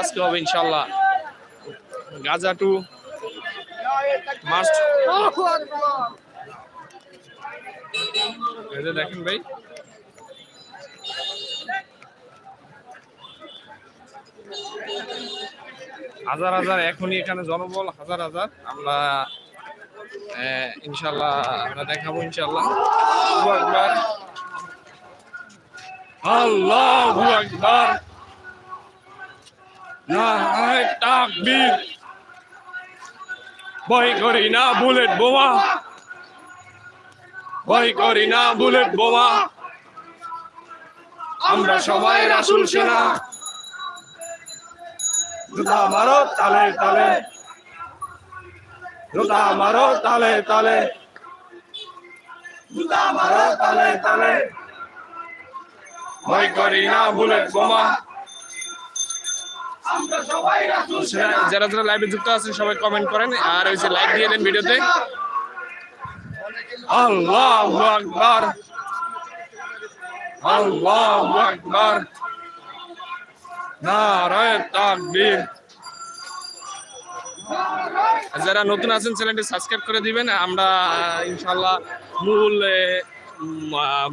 আজকে হবে ইনশাল্লাহ। Gaza to must. দেখেন ভাই, হাজার হাজার এখনই এখানে জনবল, হাজার হাজার। আমরা ইনশাল্লাহ আমরা দেখাবো ইনশাল্লাহ। আল্লাহু আকবার, নারায়ে তাকবীর। ভয় করি না বুলেট বোমা, ভয় করি না বুলেট বোমা। আমরা সবাই রাসূল সেনা। জুতা মারো তালে তালে, জুতা মারো তালে তালে, জুতা মারো তালে তালে। ভয় করি না বুলেট বোমা। আমরা সবাই রাসূল সেনা। যারা যারা লাইভে যুক্ত আছেন সবাই কমেন্ট করেন আর ওই যে লাইক দিয়ে দেন ভিডিওতে। আল্লাহু আকবার, আল্লাহু আকবার, নারায়ে তাকবীর। যারা নতুন আছেন চ্যানেলটি সাবস্ক্রাইব করে দিবেন। আমরা ইনশাআল্লাহ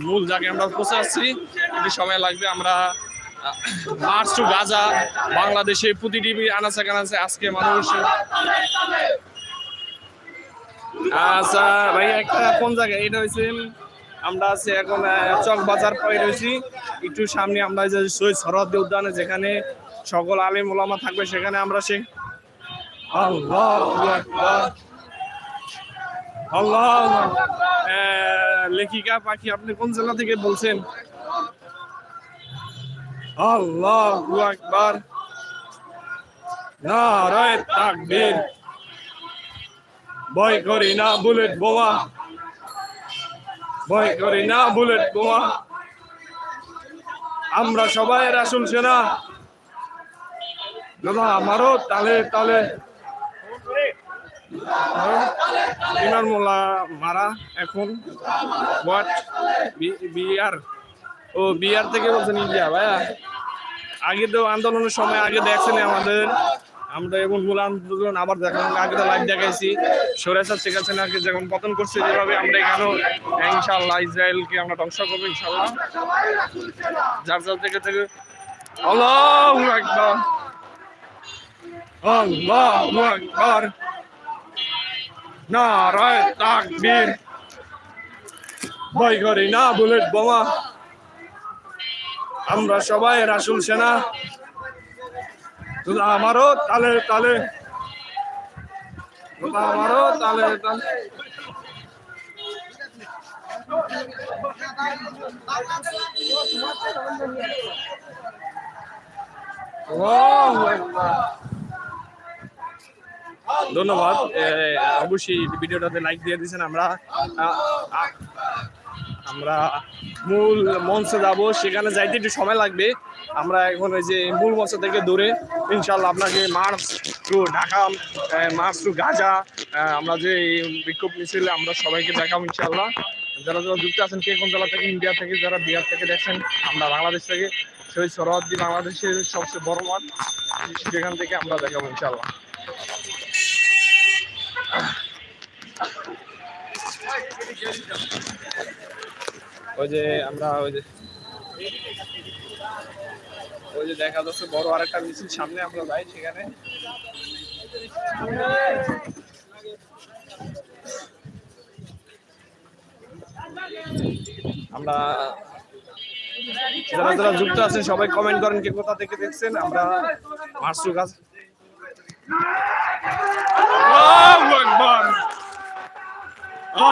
মূল জায়গায় আমরা পৌঁছে আসছি, একটু সময় লাগবে। আমরা মার্চ টু গাজা, বাংলাদেশে প্রতিটি আনাচে কানাচে আজকে মানুষ। আচ্ছা ভাই, একটা কোন জায়গায় এটা হয়েছে? আমরা আছি এখন চক বাজার পরে রয়েছি, একটু সামনে আমরা যে শহীদ সরোয়ার্দী উদ্যানে যেখানে সকল আলেম ওলামা থাকবে সেখানে আমরা আল্লাহু আকবার, আল্লাহু আকবার। লেখিকা পাখি, আপনি কোন জেলা থেকে বলছেন? আল্লাহু আকবার, নারায়ে তাকবীর। ভয় করি না বুলেট বোমা, ভয় করি না বুলেট বোমা। আমরা সবাই রাসূল সেনা। দাদা মারো তালে তালে, ইমাম মোল্লা মারা এখন হোয়াট বিআর, ও বিআর থেকে বলছেন ইন্ডিয়া ভাইয়া। আগে তো আন্দোলনের সময় আগে দেখছেন আমাদের, আমরা এখন মূল আন্দোলন আবার দেখান, আগে তো লাইভ দেখাইছি। সরেসার শেখ হাসিনাকে যখন পতন করছে যেভাবে, আমরা এখানেও ইনশাআল্লাহ ইসরায়েলকে আমরা ধ্বংস করবো ইনশাআল্লাহ। যার যার থেকে আল্লাহু আকবার, আল্লাহু আকবার, নারায়ে তাকবীর। ভয় করি না বুলেট বোমা। আমরা সবাই রাসূল সেনা। জুতা মারো তালে তালে, জুতা মারো তালে তালে। ধন্যবাদ, অবশ্যই ভিডিওটাতে লাইক দিয়ে দিয়েছেন। আমরা মূল মঞ্চে যাব, সেখানে যাইতে একটু সময় লাগবে। আমরা এখন ওই যে মূল মঞ্চ থেকে দূরে ইনশাআল্লাহ আপনাকে march to Dhaka, march to Gaza, আমরা যে বিক্ষোভ মিছিল আমরা সবাইকে দেখাবো ইনশাআল্লাহ। যারা যারা যুক্ত আছেন, কে কোন জেলা থেকে, ইন্ডিয়া থেকে, যারা বিহার থেকে দেখছেন, আমরা বাংলাদেশ থেকে, শহীদ সরোয়ার্দী বাংলাদেশের সবচেয়ে বড় মাঠ, সেখান থেকে আমরা দেখাবো ইনশাআল্লাহ। ওই যে আমরা ওই যে দেখা যাচ্ছে বড় আরেকটা মিছিল সামনে, আমরা যাই সেখানে। আমরা যারা যারা যুক্ত আছেন সবাই কমেন্ট করেন, কে কোথা থেকে দেখছেন। আমরা মার্চ গাছ। আল্লাহু আকবার,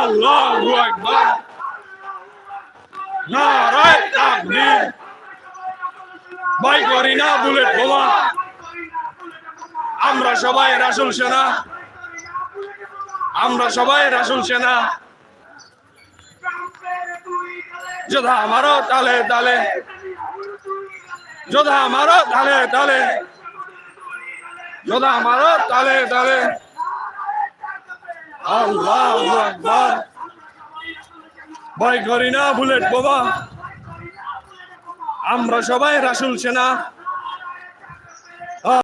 আল্লাহু আকবার, নারায়ে তাকবীর। ভয় করি না বুলেট বোমা। আমরা সবাই রাসূল সেনা। আমরা সবাই রাসূল সেনা। যোদ্ধা মারো তালে তালে, যোদ্ধা মারো তালে তালে, যোদ্ধা মারো তালে তালে। আল্লাহু আকবার, ভয় করি না বুলেট বোমা। আমরা সবাই রাসূল সেনা।